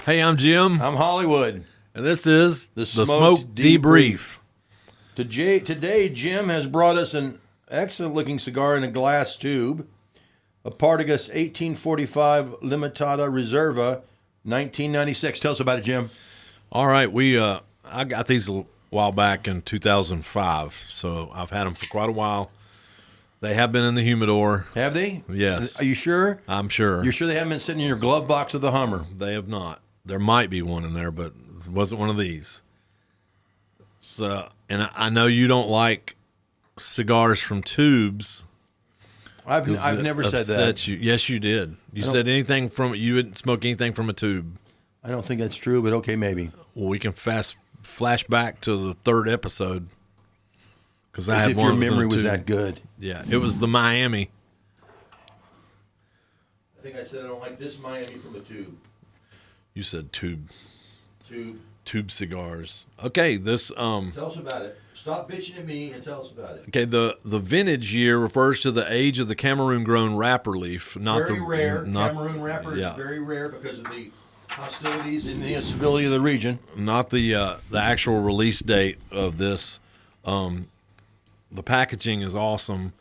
Hey, I'm Jim. I'm Hollywood. And this is The the Smoke Smoke Debrief. Today, Jim has brought us an excellent-looking cigar in a glass tube, a Partagás 1845 Limitada Reserva, 1996. Tell us about it, Jim. All right, I got these a while back in 2005, so I've had them for quite a while. They have been in the humidor. Have they? Yes. Are you sure? I'm sure. You're sure they haven't been sitting in your glove box of the Hummer? They have not. There might be one in there, but it wasn't one of these. So, and I know you don't like cigars from tubes. I've never said that. You. Yes, you did. You said anything from you didn't smoke anything from a tube. I don't think that's true, but okay, maybe. Well, we can flash back to the third episode because I had if one. Your memory was that good. Yeah, it was the Miami. I think I said I don't like this Miami from a tube. You said tube. Tube Cigars. Okay, this Tell us about it. Stop bitching at me and tell us about it. Okay, the vintage year refers to the age of the Cameroon grown wrapper leaf, not very the rare. not, Cameroon wrapper yeah. is very rare because of the hostilities and the instability of the region. Not the actual release date of this. The packaging is awesome.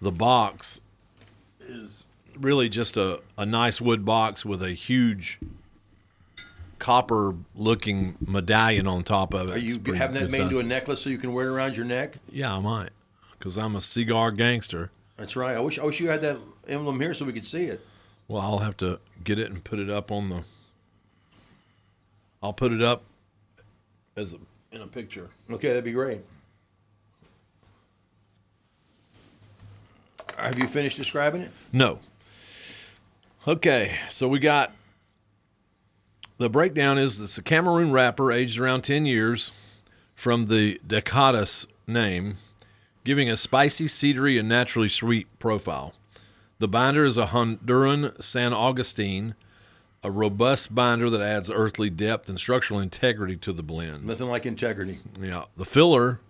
The box is really just a nice wood box with a huge copper-looking medallion on top of it. Are you having that made into a necklace so you can wear it around your neck? Yeah, I might, because I'm a cigar gangster. That's right. I wish you had that emblem here so we could see it. Well, I'll have to get it and put it up on the. I'll put it up in a picture. Okay, that'd be great. Have you finished describing it? No. Okay, so we got. The breakdown is it's a Cameroon wrapper aged around 10 years from the Decadas name, giving a spicy, cedary, and naturally sweet profile. The binder is a Honduran San Agustin, a robust binder that adds earthly depth and structural integrity to the blend. Nothing like integrity. Yeah. The filler,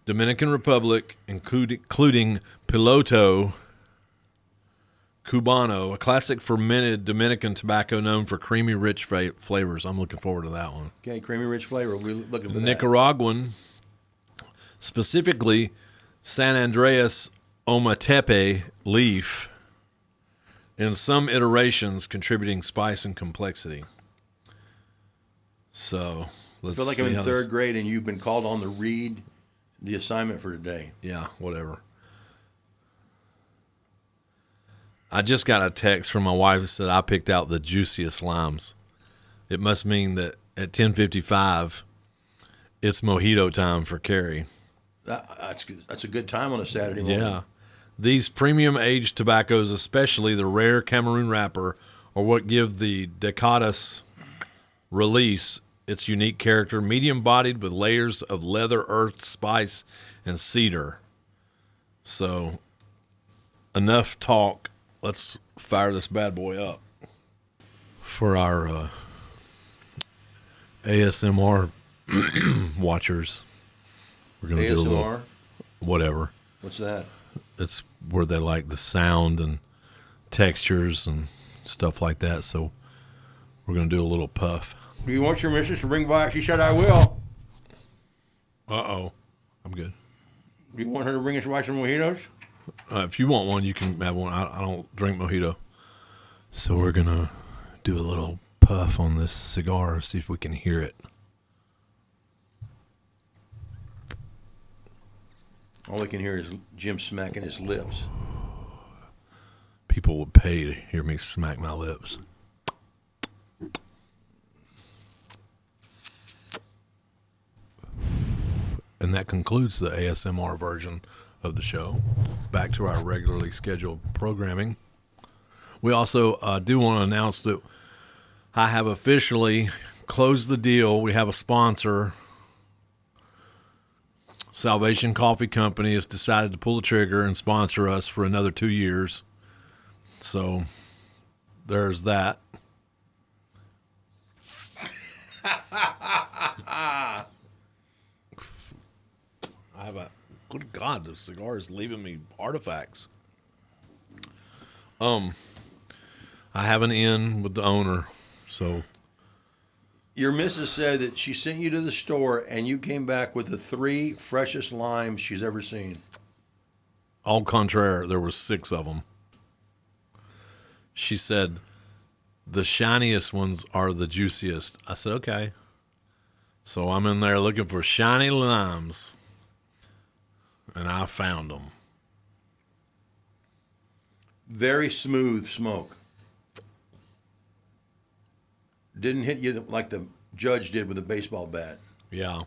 Dominican Republic, including Piloto Cubano, a classic fermented Dominican tobacco known for creamy, rich flavors. I'm looking forward to that one. Okay, creamy, rich flavor. We're looking for that. Nicaraguan, specifically San Andreas Ometepe leaf, in some iterations contributing spice and complexity. So let's I feel like I'm in third grade and you've been called on to read the assignment for today. Yeah, whatever. I just got a text from my wife that said I picked out the juiciest limes. It must mean that at 10:55, it's mojito time for Carrie. That's a good time on a Saturday morning. Yeah. These premium aged tobaccos, especially the rare Cameroon wrapper, are what give the Decadas release its unique character, medium-bodied with layers of leather, earth, spice, and cedar. So, enough talk. Let's fire this bad boy up. For our ASMR watchers, we're going to do a little whatever. What's that? It's where they like the sound and textures and stuff like that. So we're going to do a little puff. Do you want your missus to bring by? She said I will. Uh-oh. I'm good. Do you want her to bring us by some mojitos? If you want one, you can have one. I don't drink mojito. So we're going to do a little puff on this cigar, see if we can hear it. All we can hear is Jim smacking his lips. People would pay to hear me smack my lips. And that concludes the ASMR version of the show. Back to our regularly scheduled programming. We also do want to announce that I have officially closed the deal. We have a sponsor. Salvation Coffee Company has decided to pull the trigger and sponsor us for another 2 years. So there's that. Good God, the cigar is leaving me artifacts. I have an in with the owner, so Your missus said that she sent you to the store and you came back with the 3 freshest limes she's ever seen. au contraire, there were 6 of them. She said, the shiniest ones are the juiciest. I said, okay. So I'm in there looking for shiny limes, and I found them. Very smooth smoke. Didn't hit you like the judge did with a baseball bat. Yeah.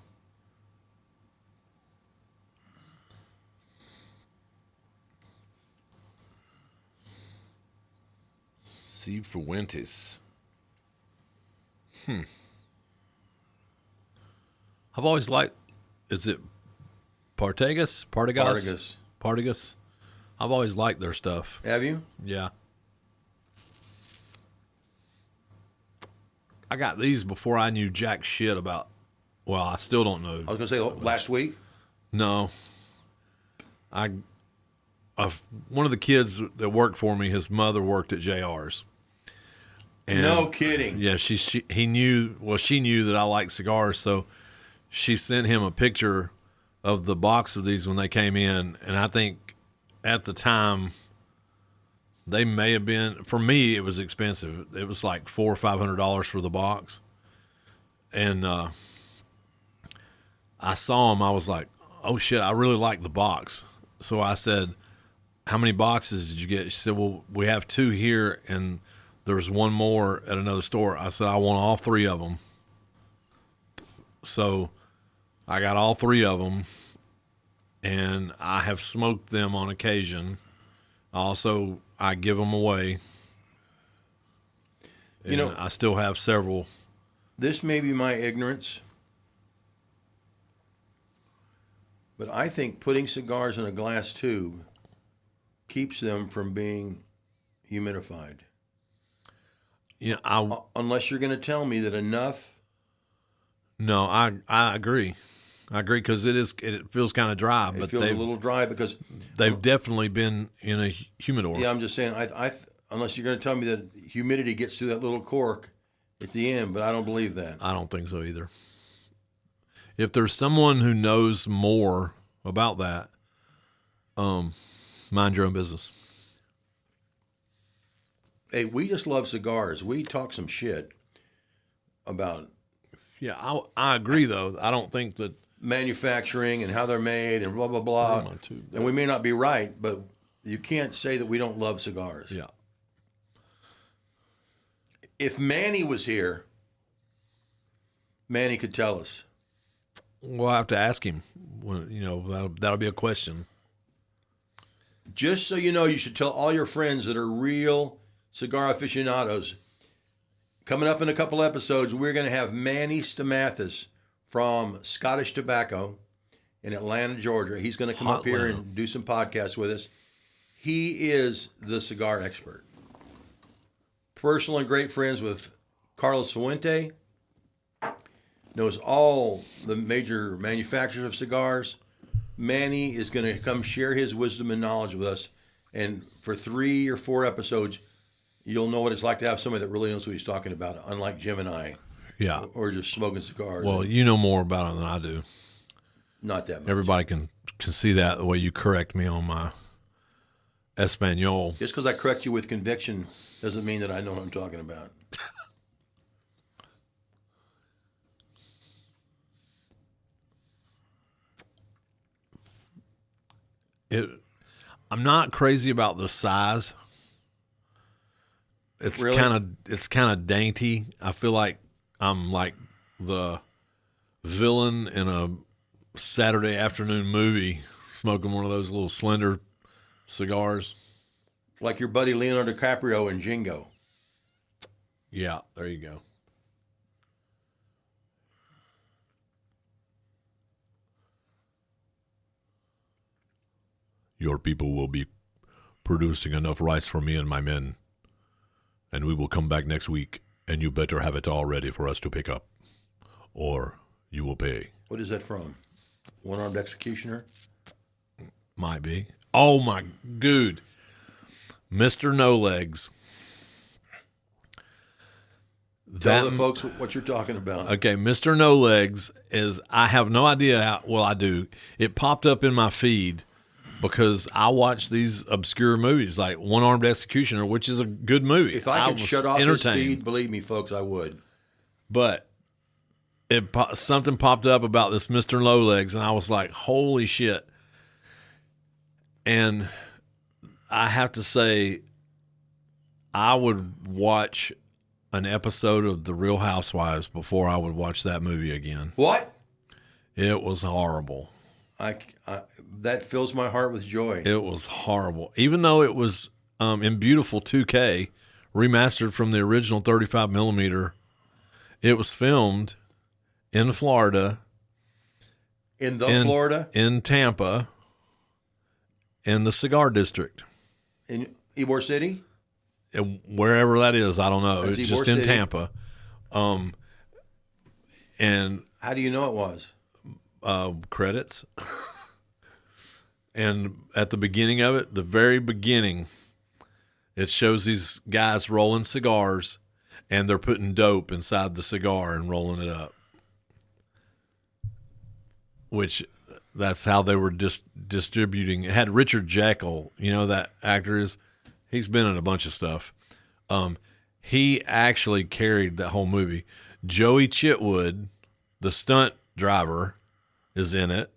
Cifuentes. I've always liked, is it Partagás? Partagás. I've always liked their stuff. Have you? Yeah. I got these before I knew jack shit about, well, I still don't know. I was going to say last week. No. One of the kids that worked for me, his mother worked at JR's. And no kidding. yeah, she knew that I liked cigars, so she sent him a picture of the box of these when they came in, and I think at the time they may have been, for me it was expensive. It was like $400 or $500 for the box, and I saw them. I was like, oh shit, I really like the box. So I said, how many boxes did you get? She said, well, we have 2 here, and there's 1 more at another store. I said, I want all 3 of them. So I got all 3 of them, and I have smoked them on occasion. Also, I give them away. You know, I still have several. This may be my ignorance, but I think putting cigars in a glass tube keeps them from being humidified. Yeah, unless you're going to tell me that enough. No, I agree. I agree because it feels kind of dry. It feels a little dry because they've definitely been in a humidor. Yeah, I'm just saying. Unless you're going to tell me that humidity gets through that little cork at the end, but I don't believe that. I don't think so either. If there's someone who knows more about that, mind your own business. Hey, we just love cigars. We talk some shit about. Yeah, I agree though. I don't think that manufacturing and how they're made and blah blah blah. And we may not be right, but you can't say that we don't love cigars. Yeah. If Manny was here, Manny could tell us. We'll have to ask him. That'll be a question. Just so you know, you should tell all your friends that are real cigar aficionados. Coming up in a couple episodes, we're going to have Manny Stamathis from Scottish Tobacco in Atlanta, Georgia. He's going to come up here and do some podcasts with us. He is the cigar expert. Personal and great friends with Carlos Fuente. Knows all the major manufacturers of cigars. Manny is going to come share his wisdom and knowledge with us. And for 3 or 4 episodes, you'll know what it's like to have somebody that really knows what he's talking about, unlike Jim and I. Yeah. Or just smoking cigars. Well, you know more about it than I do. Not that much. Everybody can see that the way you correct me on my Espanol. Just because I correct you with conviction doesn't mean that I know what I'm talking about. I'm not crazy about the size. It's Really? kind of dainty. I feel like I'm like the villain in a Saturday afternoon movie smoking one of those little slender cigars. Like your buddy Leonardo DiCaprio in Django. Yeah, there you go. Your people will be producing enough rice for me and my men, and we will come back next week, and you better have it all ready for us to pick up, or you will pay. What is that from? One-Armed Executioner? Might be. Oh, my dude. Mr. No Legs. Tell the folks what you're talking about. Okay, Mr. No Legs is, I have no idea how, well, I do. It popped up in my feed because I watch these obscure movies like One Armed Executioner, which is a good movie. If I could was shut off this entertained. feed, believe me, folks, I would. But something popped up about this Mr. No Legs, and I was like, holy shit. And I have to say, I would watch an episode of The Real Housewives before I would watch that movie again. What? It was horrible. That fills my heart with joy. It was horrible. Even though it was in beautiful 2K, remastered from the original 35 millimeter, it was filmed in Florida. In Florida? In Tampa, in the cigar district. In Ybor City? Wherever that is, I don't know. That's It's Ybor just in City. Tampa. And How do you know it was? credits. And at the beginning of it, the very beginning, it shows these guys rolling cigars, and they're putting dope inside the cigar and rolling it up. Which, that's how they were distributing. It had Richard Jekyll, you know that actor is. He's been in a bunch of stuff. He actually carried that whole movie. Joey Chitwood, the stunt driver, is in it.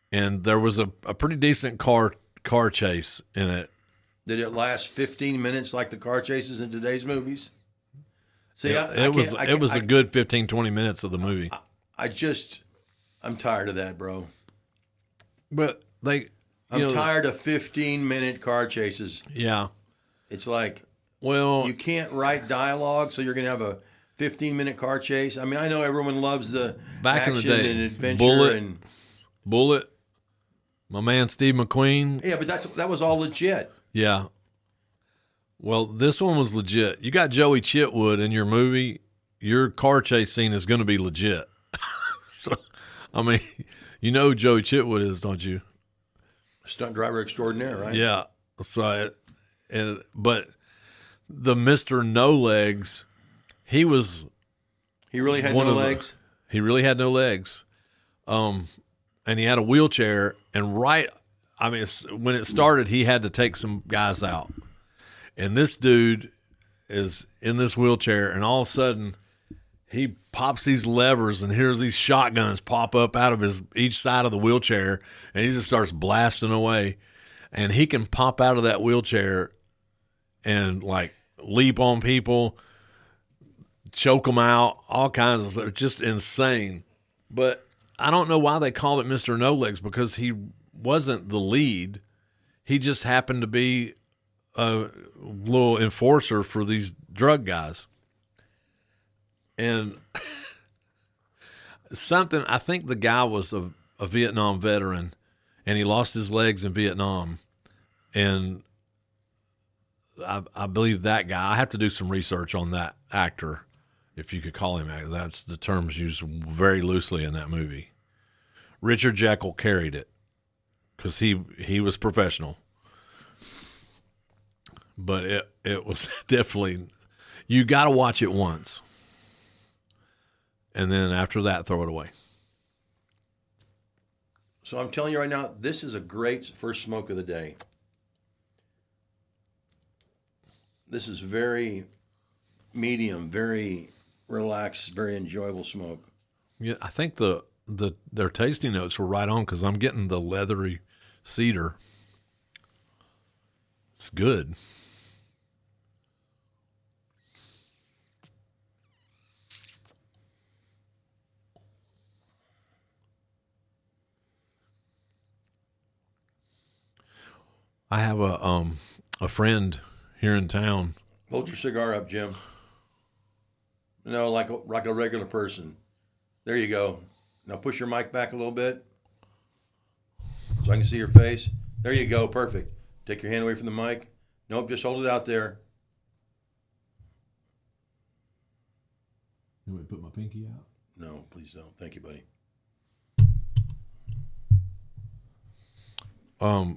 And there was a pretty decent car chase in it. Did it last 15 minutes like the car chases in today's movies? See, It was a good 15, 20 minutes of the movie. I'm tired of that, bro. But I'm tired of 15-minute car chases. Yeah. It's like, well, you can't write dialogue, so you're going to have a 15-minute car chase. I mean, I know everyone loves the back action in the day, and adventure. Bullet, my man Steve McQueen. Yeah, but that was all legit. Yeah. Well, this one was legit. You got Joey Chitwood in your movie, your car chase scene is going to be legit. So, I mean, you know who Joey Chitwood is, don't you? Stunt driver extraordinaire, right? Yeah. So, but the Mr. No Legs, he really had no legs. He really had no legs. And he had a wheelchair, and when it started, he had to take some guys out. And this dude is in this wheelchair, and all of a sudden he pops these levers, and here's these shotguns pop up out of each side of the wheelchair, and he just starts blasting away. And he can pop out of that wheelchair and like leap on people, choke them out, all kinds of stuff. It's just insane. But I don't know why they called it Mr. No Legs, because he wasn't the lead. He just happened to be a little enforcer for these drug guys. And I think the guy was a Vietnam veteran, and he lost his legs in Vietnam. And I believe that guy, I have to do some research on that actor, if you could call him actor. That's the terms used very loosely in that movie. Richard Jekyll carried it because he was professional. But it was definitely, you got to watch it once. And then after that, throw it away. So I'm telling you right now, this is a great first smoke of the day. This is very medium, very relaxed, very enjoyable smoke. Yeah, I think their tasting notes were right on, because I'm getting the leathery cedar. It's good. I have a friend here in town. Hold your cigar up, Jim. No, like a regular person. There you go. Now push your mic back a little bit so I can see your face. There you go. Perfect. Take your hand away from the mic. Nope, just hold it out there. You want me to put my pinky out? No, please don't. Thank you, buddy.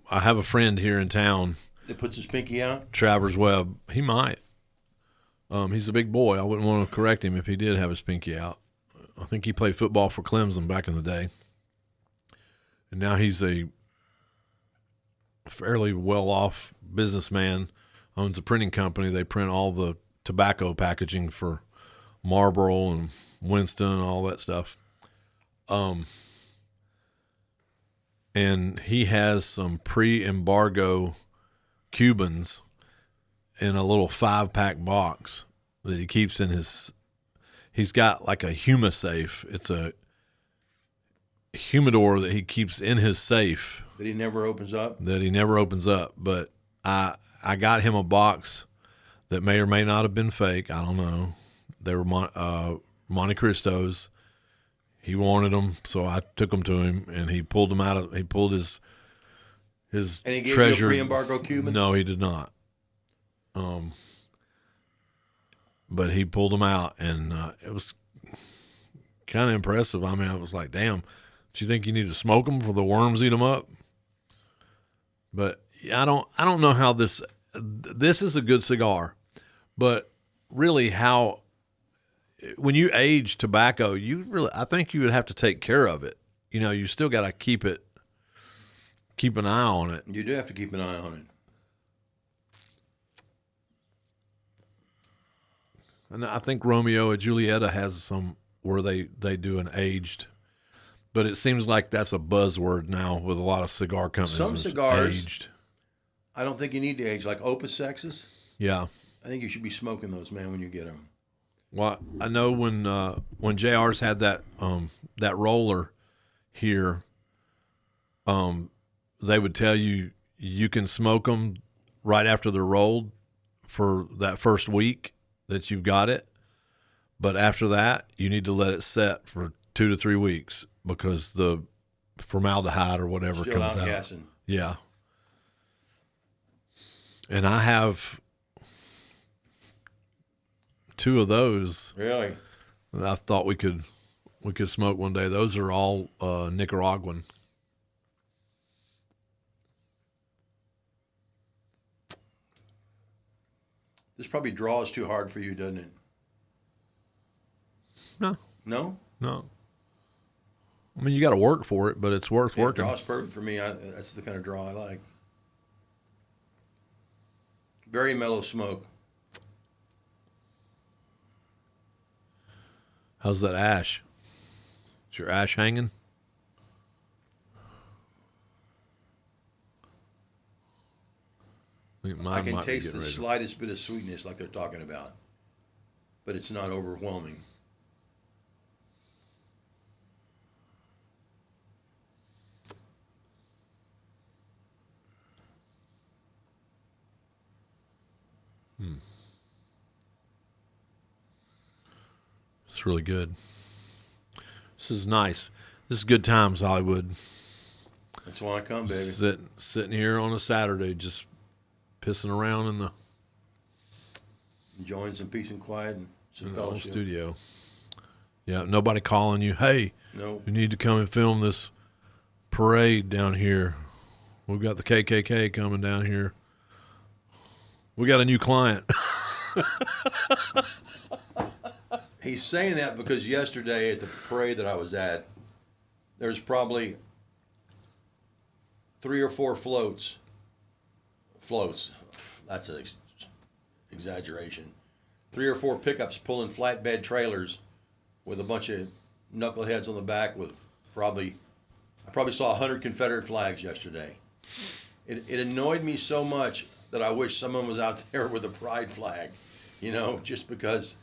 I have a friend here in town. It puts his pinky out? Travers Webb. He might. He's a big boy. I wouldn't want to correct him if he did have his pinky out. I think he played football for Clemson back in the day. And now he's a fairly well-off businessman, owns a printing company. They print all the tobacco packaging for Marlboro and Winston and all that stuff. And he has some pre-embargo Cubans in a little 5-pack box that he keeps in his. He's got like a humisafe. It's a humidor that he keeps in his safe That he never opens up. But I got him a box that may or may not have been fake. I don't know. They were Monte Cristos. He wanted them, so I took them to him, and he pulled them out. He pulled his And he gave treasure. you a pre-embargo Cuban? No, he did not. But he pulled them out, and it was kind of impressive. I mean, I was like, damn, do you think you need to smoke them for the worms eat them up? But I don't know how this is a good cigar, but really how, when you age tobacco, I think you would have to take care of it. You know, you still got to keep an eye on it. You do have to keep an eye on it. And I think Romeo and Julieta has some where they do an aged, but it seems like that's a buzzword now with a lot of cigar companies. Some cigars, aged. I don't think you need to age. Like Opus X's, Yeah. I think you should be smoking those, man, when you get them. Well, I know when JR's had that roller here, they would tell you can smoke them right after they're rolled for that first week that you've got it, but after that you need to let it set for 2 to 3 weeks because the formaldehyde or whatever Still comes out. outgassing. Yeah. And I have 2 of those. Really? I thought we could smoke one day. Those are all Nicaraguan. This probably draws too hard for you, doesn't it? No, No? no. I mean, you got to work for it, but it's worth working. Draw's perfect for me. That's the kind of draw I like. Very mellow smoke. How's that ash? Is your ash hanging? I can taste the slightest bit of sweetness like they're talking about, but it's not overwhelming. It's really good. This is nice. This is good times, Hollywood. That's why I come, baby. Sitting here on a Saturday, just pissing around in the Enjoying some peace and quiet and some little fellowship. studio. Yeah, nobody calling you. Hey, No. you need to come and film this parade down here. We've got the KKK coming down here. We got a new client. He's saying that because yesterday at the parade that I was at, there's probably 3 or 4 floats. Floats. That's an exaggeration. 3 or 4 pickups pulling flatbed trailers with a bunch of knuckleheads on the back with I probably saw 100 Confederate flags yesterday. It annoyed me so much that I wish someone was out there with a pride flag, just because,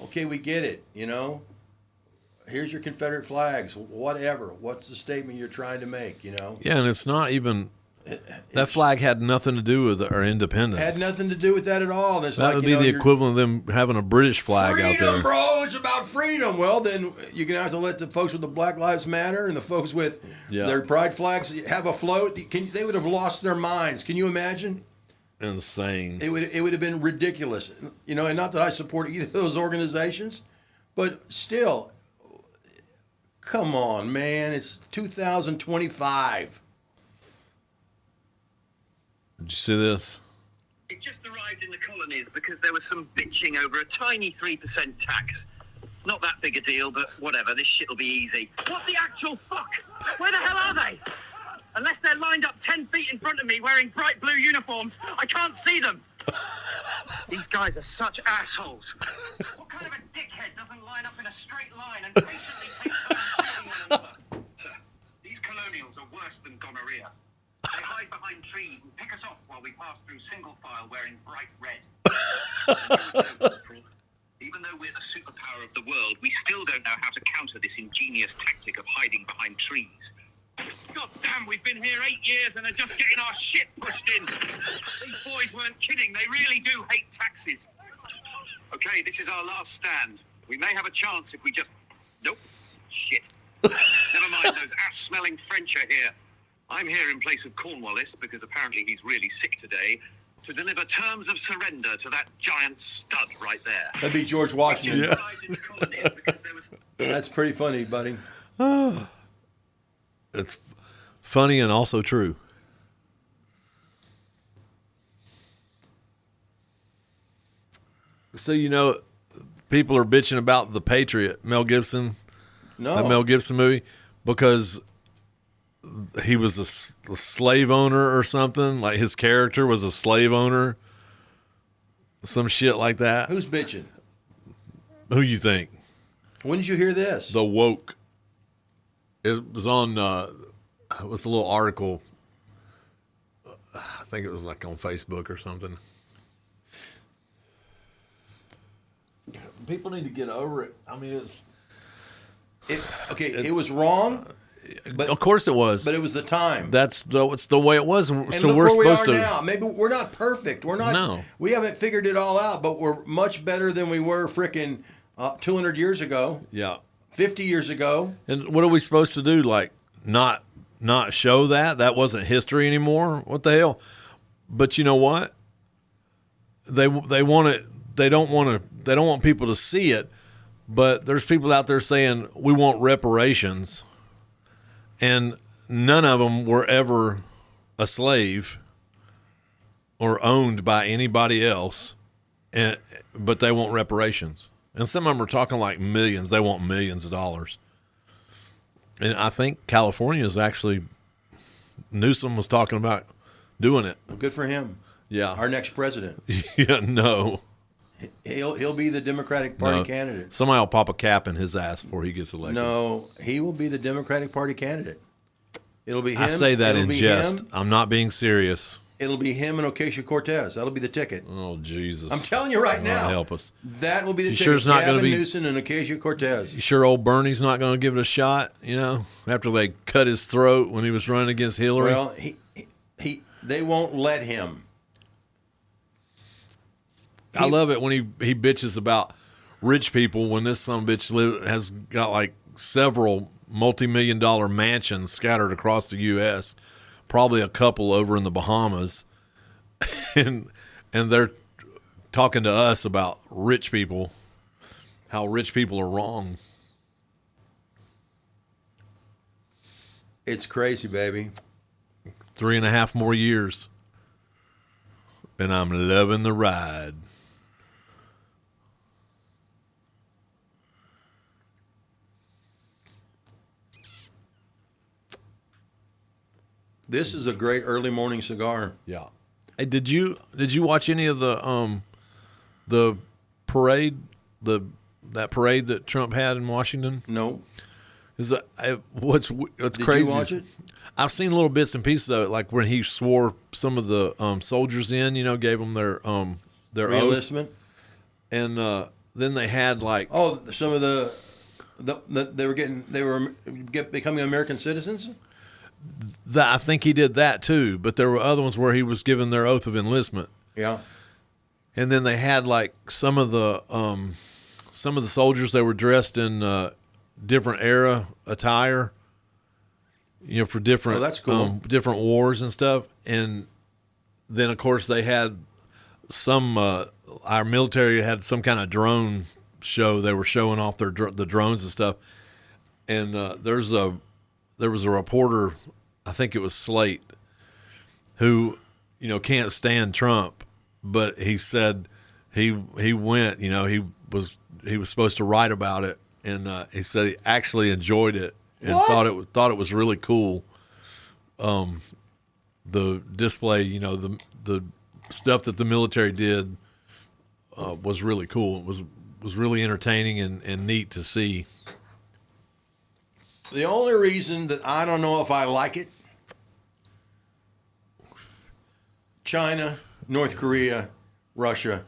okay, we get it, here's your Confederate flags, whatever. What's the statement you're trying to make, Yeah, and it's not even, that flag had nothing to do with our independence. Had nothing to do with that at all. It's that would be the equivalent of them having a British flag out there. Freedom, bro, it's about freedom. Well, then you're going to have to let the folks with the Black Lives Matter and the folks with their pride flags have a float. They would have lost their minds. Can you imagine? Insane. It would have been ridiculous. And not that I support either of those organizations, but still, come on, man. It's 2025. Did you see this? It just arrived in the colonies. The because there was some bitching over a tiny 3% tax. Not that big a deal, but whatever, this shit'll be easy. What the actual fuck? Where the hell are they? Unless they're lined up 10 feet in front of me wearing bright blue uniforms, I can't see them. These guys are such assholes. What kind of a dickhead doesn't line up in a straight line and patiently takes turns shooting one another? These colonials are worse than gonorrhea. They hide behind trees and pick us off while we pass through single file wearing bright red. Even though we're the superpower of the world, we still don't know how to counter this ingenious tactic of hiding behind trees. God damn, we've been here 8 years and are just getting our shit pushed in. These boys weren't kidding. They really do hate taxes. Okay, this is our last stand. We may have a chance if we just... Nope. Shit. Never mind, those ass-smelling French are here. I'm here in place of Cornwallis, because apparently he's really sick today, to deliver terms of surrender to that giant stud right there. That'd be George Washington. Yeah. That's pretty funny, buddy. It's funny and also true. So, you know, people are bitching about The Patriot, Mel Gibson, that Mel Gibson movie, because he was a slave owner or something. Like his character was a slave owner. Some shit like that. Who's bitching? Who you think? When did you hear this? The woke. It was on, it was a little article. I think it was like on Facebook or something. People need to get over it. I mean, it was wrong. But, of course it was. But it was the time. It's the way it was. And so look we're where supposed we are to. now. Maybe we're not perfect. We're not. No. We haven't figured it all out, but we're much better than we were frickin' 200 years ago. Yeah. 50 years ago. And what are we supposed to do? Like not show that? That wasn't history anymore? What the hell? But you know what? They want it. They don't want people to see it. But there's people out there saying we want reparations. And none of them were ever a slave or owned by anybody else, but they want reparations. And some of them are talking like millions. They want millions of dollars. And I think California is actually, Newsom was talking about doing it. Well, good for him. Yeah. Our next president. Yeah, no. He'll be the Democratic Party candidate. Somebody will pop a cap in his ass before he gets elected. No, he will be the Democratic Party candidate. It'll be him. I say that in jest. I'm not being serious. It'll be him and Ocasio-Cortez. That'll be the ticket. Oh, Jesus. I'm telling you right now. Help us. That will be the ticket. Sure it's not going to be Newsom and Ocasio-Cortez. You sure old Bernie's not going to give it a shot, you know, after they cut his throat when he was running against Hillary? Well, they won't let him. I love it when he bitches about rich people when this son of a bitch has got like several multi-million-dollar mansions scattered across the U.S., probably a couple over in the Bahamas, and they're talking to us about rich people, how rich people are wrong. It's crazy, baby. 3.5 more years, and I'm loving the ride. This is a great early morning cigar. Yeah. Hey, did you watch any of the parade, that parade that Trump had in Washington? No. What's Did crazy? you watch it? I've seen little bits and pieces of it, like when he swore some of the soldiers in, you know, gave them their oath, Reenlistment. and then they had like some of they were becoming American citizens. I think he did that too, but there were other ones where he was given their oath of enlistment. Yeah. And then they had like some of the soldiers, they were dressed in different era attire, you know, for different that's cool. Different wars and stuff. And then of course they had some our military had some kind of drone show. They were showing off the drones and stuff. And there was a reporter, I think it was Slate, who, you know, can't stand Trump, but he said he went. He was supposed to write about it, and he said he actually enjoyed it and thought it was really cool. The display, the stuff that the military did was really cool. It was really entertaining and neat to see. The only reason that I don't know if I like it, China, North Korea, Russia,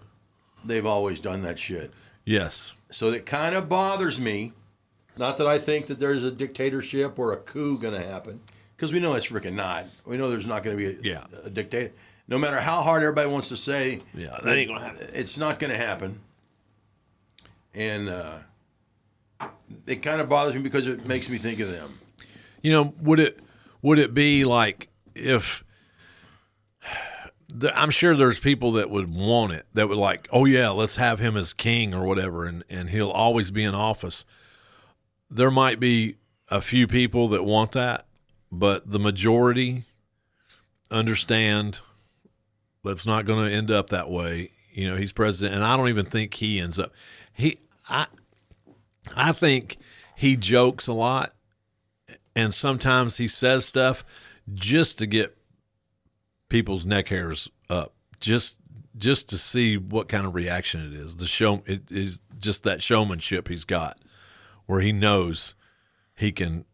they've always done that shit. Yes. So it kind of bothers me. Not that I think that there's a dictatorship or a coup going to happen, because we know it's freaking not. We know there's not going to be a dictator. No matter how hard everybody wants to say, that ain't going to happen. It's not going to happen. And it kind of bothers me because it makes me think of them. Would it be like if I'm sure there's people that would want it, that would like, oh yeah, let's have him as king or whatever, and he'll always be in office. There might be a few people that want that, but the majority understand that's not going to end up that way. He's president, and I don't even think he ends up. I think he jokes a lot, and sometimes he says stuff just to get people's neck hairs up, just to see what kind of reaction it is. It is just that showmanship he's got, where he knows he can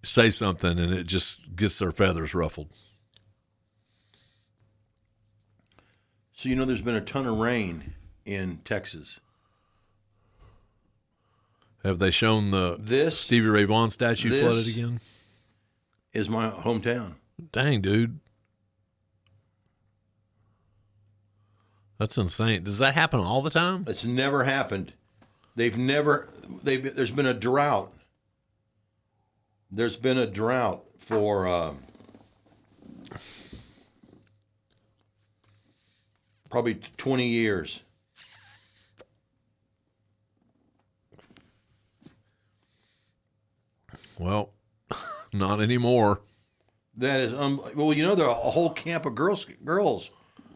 say something and it just gets their feathers ruffled. So there's been a ton of rain in Texas. Have they shown the Stevie Ray Vaughan statue flooded again? Is my hometown. Dang, dude. That's insane. Does that happen all the time? It's never happened. There's been a drought. There's been a drought for probably 20 years. Well, not anymore. That is well, there are a whole camp of girls,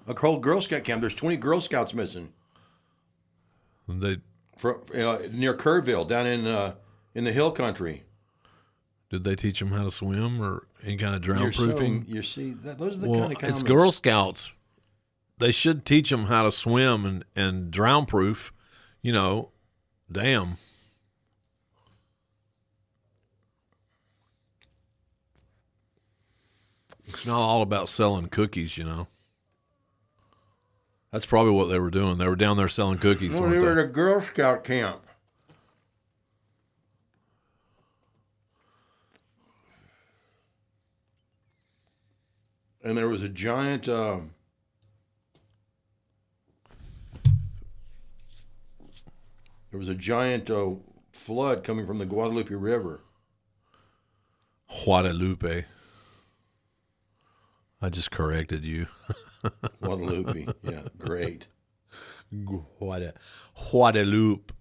a whole Girl Scout camp. There's 20 Girl Scouts missing. They near Kerrville, down in the hill country. Did they teach them how to swim or any kind of drown proofing? Those are the kind of comments. It's Girl Scouts. They should teach them how to swim and drown proof. Damn. It's not all about selling cookies, That's probably what they were doing. They were down there selling cookies. No, they were at a Girl Scout camp. And there was a giant flood coming from the Guadalupe River. Guadalupe. I just corrected you. Guadalupe, yeah, great. Guadalupe.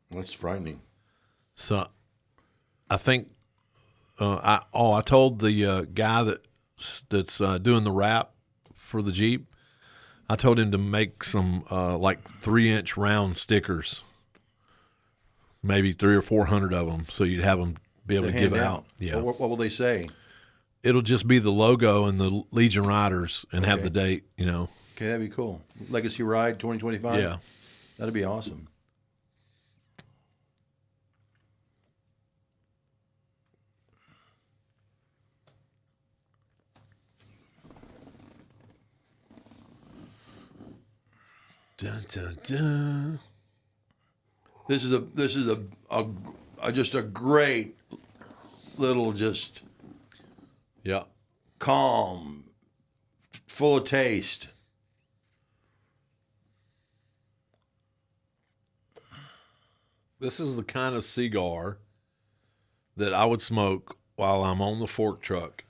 That's frightening. So, I think I told the guy that's doing the wrap for the Jeep. I told him to make some like 3-inch round stickers, maybe 300 or 400 of them, so you'd have them be able to give out. Yeah. What will they say? It'll just be the logo and the Legion Riders and have the date. Okay, that'd be cool. Legacy Ride 2025. Yeah, that'd be awesome. Dun, dun, dun. This is just a great little calm, full of taste. This is the kind of cigar that I would smoke while I'm on the fork truck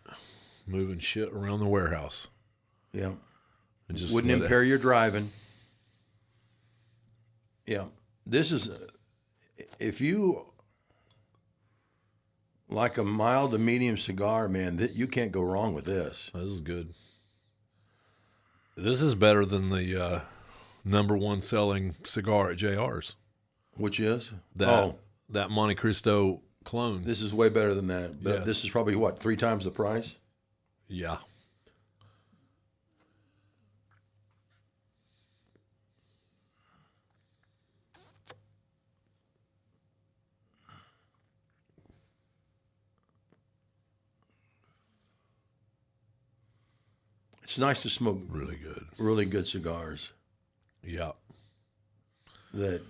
moving shit around the warehouse. Yeah. Just wouldn't impair your driving. Yeah. This is, if you Like a mild to medium cigar, man. You can't go wrong with this. This is good. This is better than the number one selling cigar at JR's. Which is? That Monte Cristo clone. This is way better than that. But Yes. this is probably, what, 3 times the price? Yeah. It's nice to smoke Really good. cigars Yeah. that,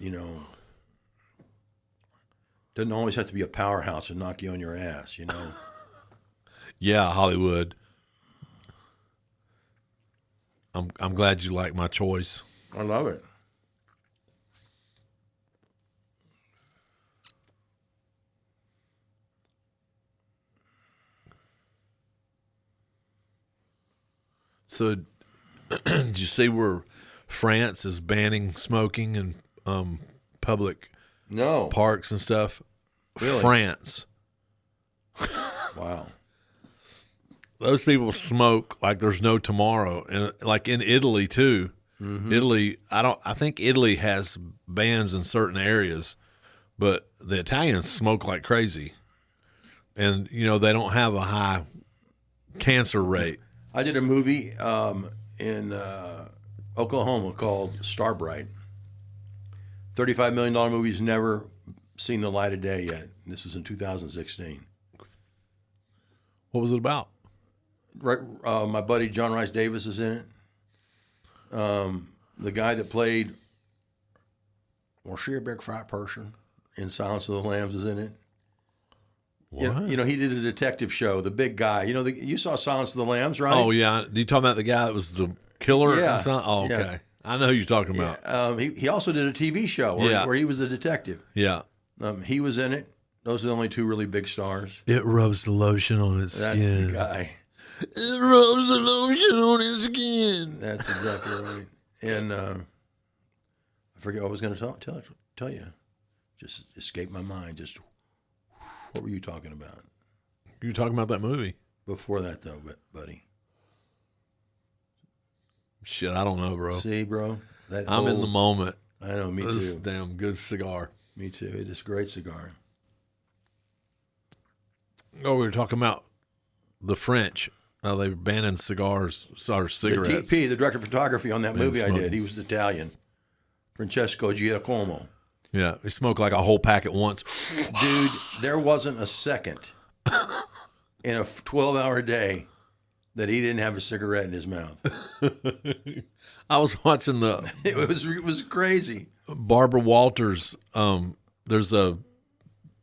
doesn't always have to be a powerhouse and knock you on your ass, Yeah, Hollywood. I'm glad you like my choice. I love it. So, did you see where France is banning smoking in public No. parks and stuff? Really? France. Wow. Those people smoke like there's no tomorrow, and like in Italy too. Mm-hmm. Italy, I think Italy has bans in certain areas, but the Italians smoke like crazy, and they don't have a high cancer rate. I did a movie in Oklahoma called Starbright. $35 million movie's never seen the light of day yet. This is in 2016. What was it about? Right, my buddy John Rice Davis is in it. The guy that played Was She a Big Fat Person in Silence of the Lambs is in it. What? He did a detective show, the big guy. You saw Silence of the Lambs, right? Oh yeah, you talking about the guy that was the killer? Yeah. Oh, okay. Yeah. I know who you're talking about. Yeah. He also did a TV show where he was the detective. Yeah. He was in it. Those are the only 2 really big stars. It rubs the lotion on its That's skin. the guy. It rubs the lotion on its skin. That's exactly right. And I forget what I was going to tell you. Just escaped my mind. Just what were you talking about? You talking about that movie? Before that, though, buddy. Shit, I don't know, bro. See, bro? I'm in the moment. I know, me This is too. a damn good cigar. Me too. It is a great cigar. Oh, we were talking about the French. They were banning cigars or cigarettes. The DP, the director of photography on that Man, movie I smoking. did, he was Italian. Francesco Giacomo. Yeah, he smoked like a whole pack at once. Dude, there wasn't a second in a 12-hour day that he didn't have a cigarette in his mouth. I was watching the It was crazy. Barbara Walters. There's a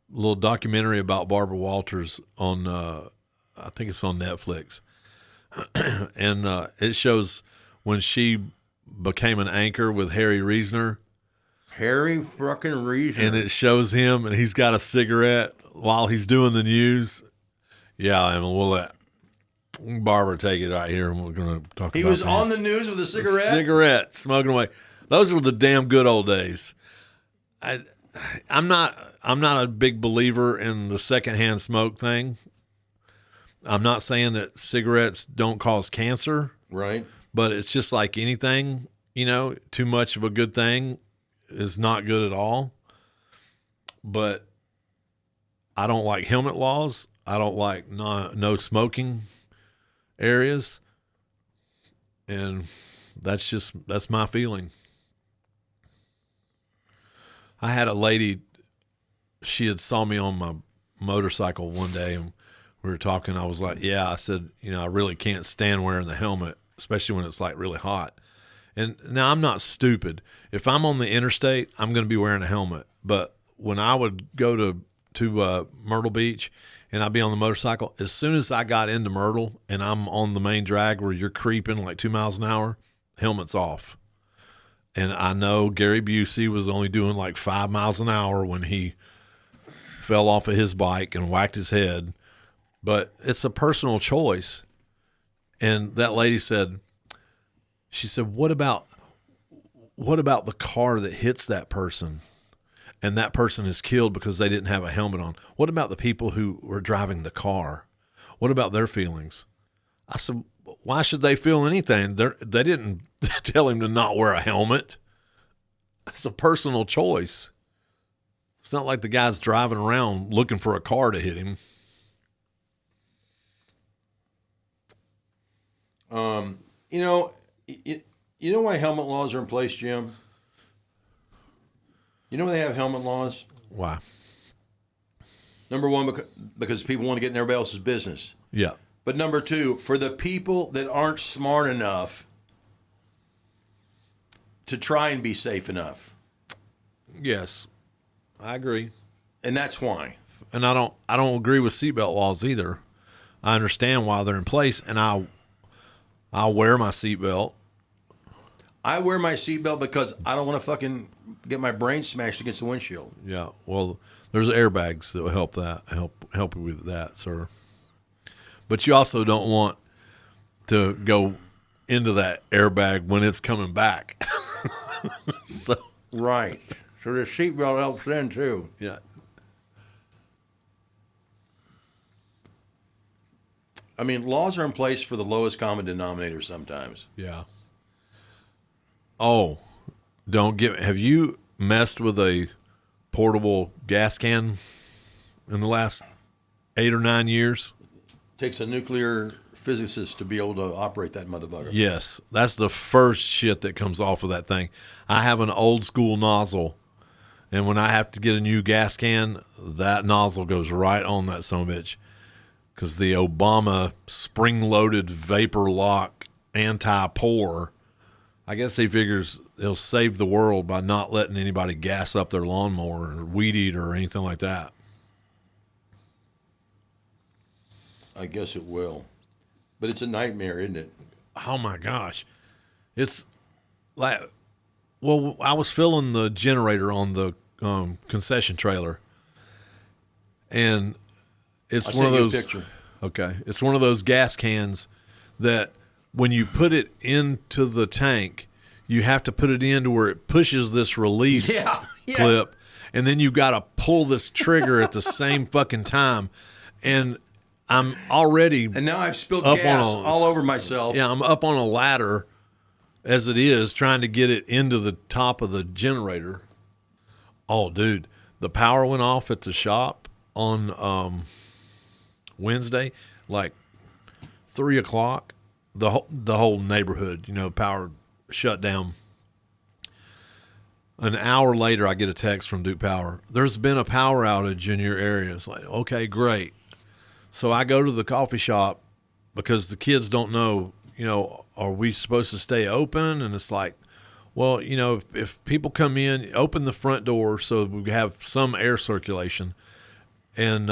little documentary about Barbara Walters on, I think it's on Netflix, and it shows when she became an anchor with Harry Reasoner, Harry fucking Reason. and it shows him and he's got a cigarette while he's doing the news. Yeah, and we'll let Barbara take it right here, and we're going to talk. He about was that. on the news with a cigarette. Cigarette, smoking away. Those were the damn good old days. I'm not a big believer in the secondhand smoke thing. I'm not saying that cigarettes don't cause cancer, Right. but it's just like anything, too much of a good thing is not good at all. But I don't like helmet laws. I don't like no smoking areas. And that's my feeling. I had a lady, she had saw me on my motorcycle one day and we were talking. I was like, yeah, I said, I really can't stand wearing the helmet, especially when it's like really hot. And now I'm not stupid. If I'm on the interstate, I'm going to be wearing a helmet. But when I would go to Myrtle Beach and I'd be on the motorcycle, as soon as I got into Myrtle and I'm on the main drag where you're creeping like 2 miles an hour, helmet's off. And I know Gary Busey was only doing like 5 miles an hour when he fell off of his bike and whacked his head. But it's a personal choice. And that lady said, what about the car that hits that person? and that person is killed because they didn't have a helmet on. What about the people who were driving the car? What about their feelings? I said, why should they feel anything? They didn't tell him to not wear a helmet. It's a personal choice. It's not like the guy's driving around looking for a car to hit him. You know why helmet laws are in place, Jim? You know why they have helmet laws? Why? Number one, because people want to get in everybody else's business. Yeah. But number two, for the people that aren't smart enough to try and be safe enough. Yes, I agree. And that's why. And I don't agree with seatbelt laws either. I understand why they're in place, and I'll wear my seatbelt. I wear my seatbelt because I don't want to fucking get my brain smashed against the windshield. Yeah, well, there's airbags that will help you with that, sir. But you also don't want to go into that airbag when it's coming back. So right. So the seatbelt helps then too. yeah. I mean, laws are in place for the lowest common denominator sometimes. Yeah. Oh, have you messed with a portable gas can in the last 8 or 9 years? Takes a nuclear physicist to be able to operate that motherfucker. Yes. That's the first shit that comes off of that thing. I have an old school nozzle, and when I have to get a new gas can, that nozzle goes right on that son of a bitch. Because the Obama spring-loaded vapor lock anti-pour, I guess he figures he'll save the world by not letting anybody gas up their lawnmower or weed eater or anything like that. I guess it will. But it's a nightmare, isn't it? Oh, my gosh. It's like, well, I was filling the generator on the concession trailer, and it's one of those. Picture. Okay, it's one of those gas cans that when you put it into the tank, you have to put it in to where it pushes this release clip, and then you got to pull this trigger at the same fucking time. And I'm already and now I've spilled gas all over myself. Yeah, I'm up on a ladder as it is, trying to get it into the top of the generator. Oh, dude, the power went off at the shop on Wednesday, like 3:00. The whole neighborhood, power shut down. An hour later, I get a text from Duke Power. There's been a power outage in your area. It's like, okay, great. So I go to the coffee shop because the kids don't know, are we supposed to stay open? And it's like, well, if people come in, open the front door so we have some air circulation. And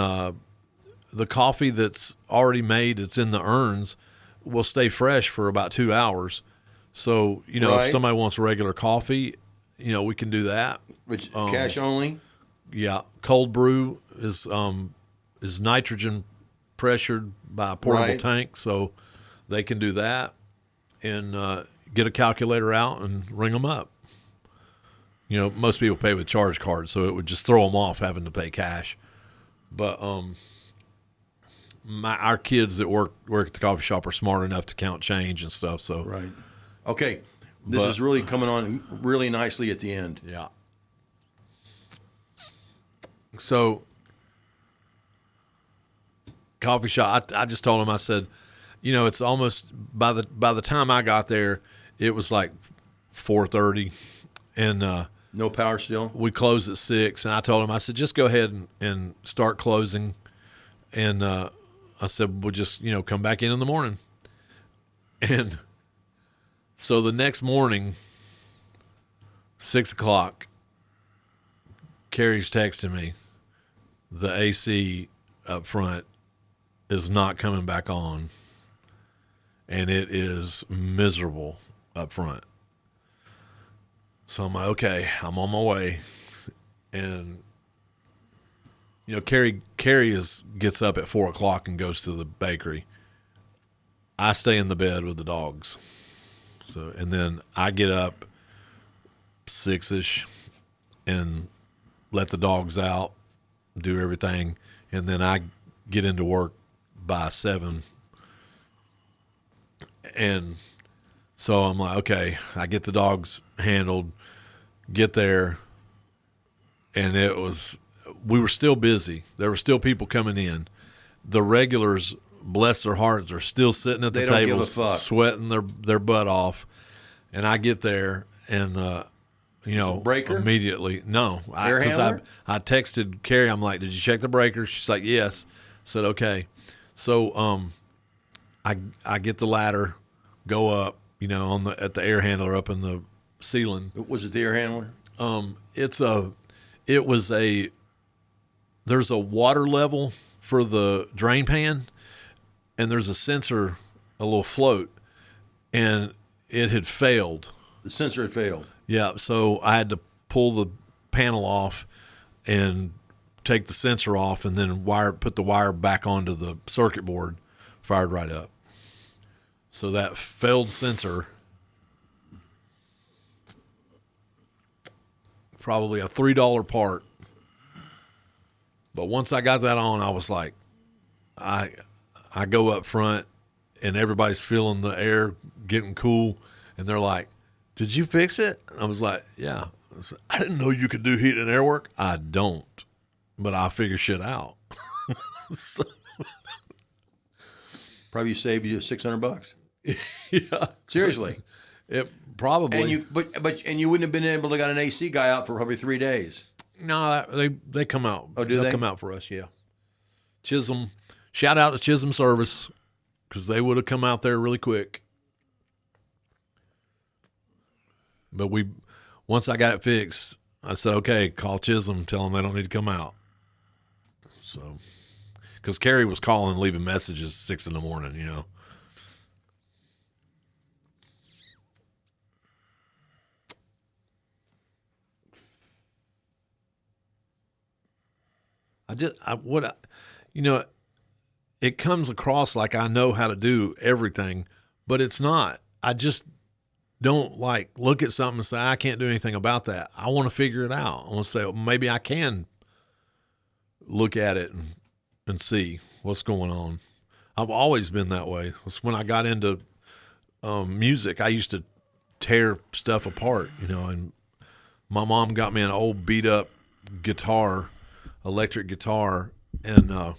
the coffee that's already made, it's in the urns, will stay fresh for about 2 hours. So, Right. if somebody wants regular coffee, we can do that. Which cash only? Yeah. Cold brew is nitrogen pressured by a portable Right. tank, so they can do that and get a calculator out and ring them up. Most people pay with charge cards, so it would just throw them off having to pay cash. But our kids that work at the coffee shop are smart enough to count change and stuff. So Right. Okay. This is really coming on really nicely at the end. yeah. So coffee shop, I just told him, I said, it's almost by the time I got there, it was like 4:30, and No power still? we closed at 6. And I told him, I said, just go ahead and start closing, and I said, we'll just come back in the morning. And so the next morning, 6:00, Carrie's texting me, the AC up front is not coming back on, and it is miserable up front. So I'm like, okay, I'm on my way. And Carrie gets up at 4:00 and goes to the bakery. I stay in the bed with the dogs. So, and then I get up 6-ish and let the dogs out, do everything, and then I get into work by 7. And so I'm like, okay, I get the dogs handled, get there, and we were still busy. There were still people coming in. The regulars, bless their hearts, are still sitting at the tables, sweating their butt off. And I get there, and breaker? Immediately, no, Air handler? I texted Carrie. I'm like, "Did you check the breaker?" She's like, "Yes." I said, "Okay." So I get the ladder, go up, at the air handler up in the ceiling. Was it the air handler? There's a water level for the drain pan, and there's a sensor, a little float, and it had failed. The sensor had failed. Yeah, so I had to pull the panel off and take the sensor off, and then put the wire back onto the circuit board, fired right up. So that failed sensor, probably a $3 part. But once I got that on, I was like, I go up front, and everybody's feeling the air getting cool, and they're like, "Did you fix it?" I was like, "Yeah." I said, "I didn't know you could do heat and air work." I don't, but I figure shit out. So, probably saved you $600. Yeah, seriously. It probably. And you wouldn't have been able to got an AC guy out for probably 3 days. No, they come out. Oh, do they? They'll come out for us, yeah. Chisholm, shout out to Chisholm Service, because they would have come out there really quick. But once I got it fixed, I said, "Okay, call Chisholm, tell them they don't need to come out." So, because Carrie was calling, leaving messages 6 a.m. It comes across like I know how to do everything, but it's not. I just don't look at something and say, "I can't do anything about that." I want to figure it out. I want to say, maybe I can look at it and see what's going on. I've always been that way. When I got into music, I used to tear stuff apart, and my mom got me an old beat up guitar, electric guitar, and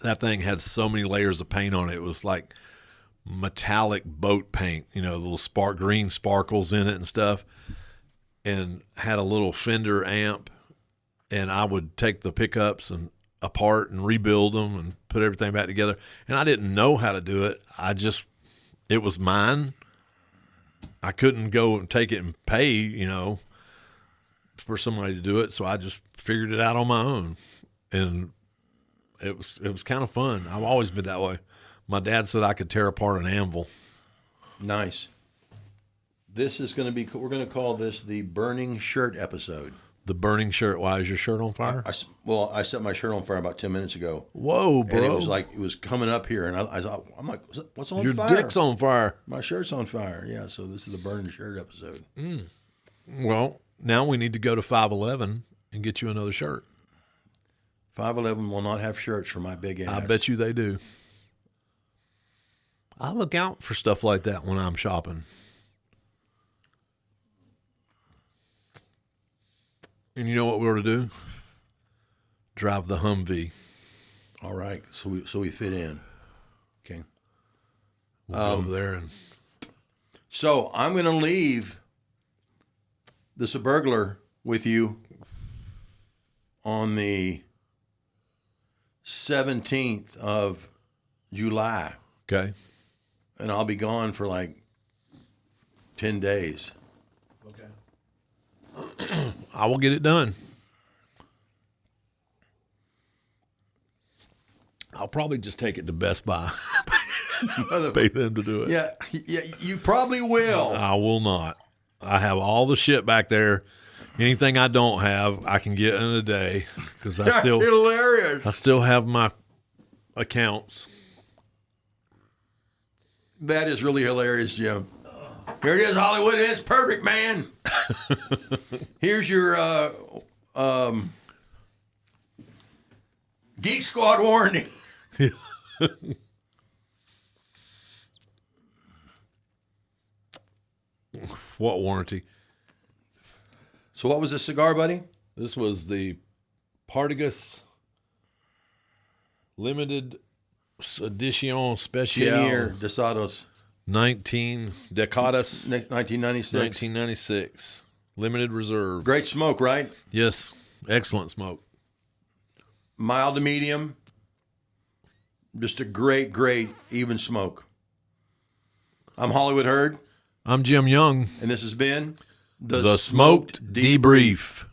that thing had so many layers of paint on it. It was like metallic boat paint, little green sparkles in it and stuff, and had a little Fender amp, and I would take the pickups and apart and rebuild them and put everything back together. And I didn't know how to do it. It was mine. I couldn't go and take it and pay, for somebody to do it. So I just figured it out on my own, and it was kind of fun. I've always been that way. My dad said I could tear apart an anvil. Nice. This is going to be, we're going to call this the burning shirt episode. The burning shirt. Why is your shirt on fire? I set my shirt on fire about 10 minutes ago. Whoa, bro. And it was coming up here, and I thought, I'm like, what's on your fire? Your dick's on fire. My shirt's on fire. Yeah, so this is the burning shirt episode. Well, now we need to go to 511 and get you another shirt. 511 will not have shirts for my big ass. I bet you they do. I look out for stuff like that when I'm shopping. And you know what we ought to do? Drive the Humvee. All right, so we fit in. Okay. We'll go over there and. So I'm going to leave the Suburglar with you on the 17th of July. Okay. And I'll be gone for like 10 days. I will get it done. I'll probably just take it to Best Buy. Pay them to do it. Yeah, you probably will. I will not. I have all the shit back there. Anything I don't have, I can get in a day because hilarious. I still have my accounts. That is really hilarious, Jim. Here it is, Hollywood. It's perfect, man. Here's your Geek Squad warranty. What warranty? So what was this cigar, buddy? This was the Partagás Limited Edition Special 10-year Desados. 19 Décadas 1996. 1996 Limited Reserve. Great smoke, right? Yes, excellent smoke. Mild to medium. Just a great even smoke. I'm Hollywood Herd, I'm Jim Young. and this has been The Smoked Debrief.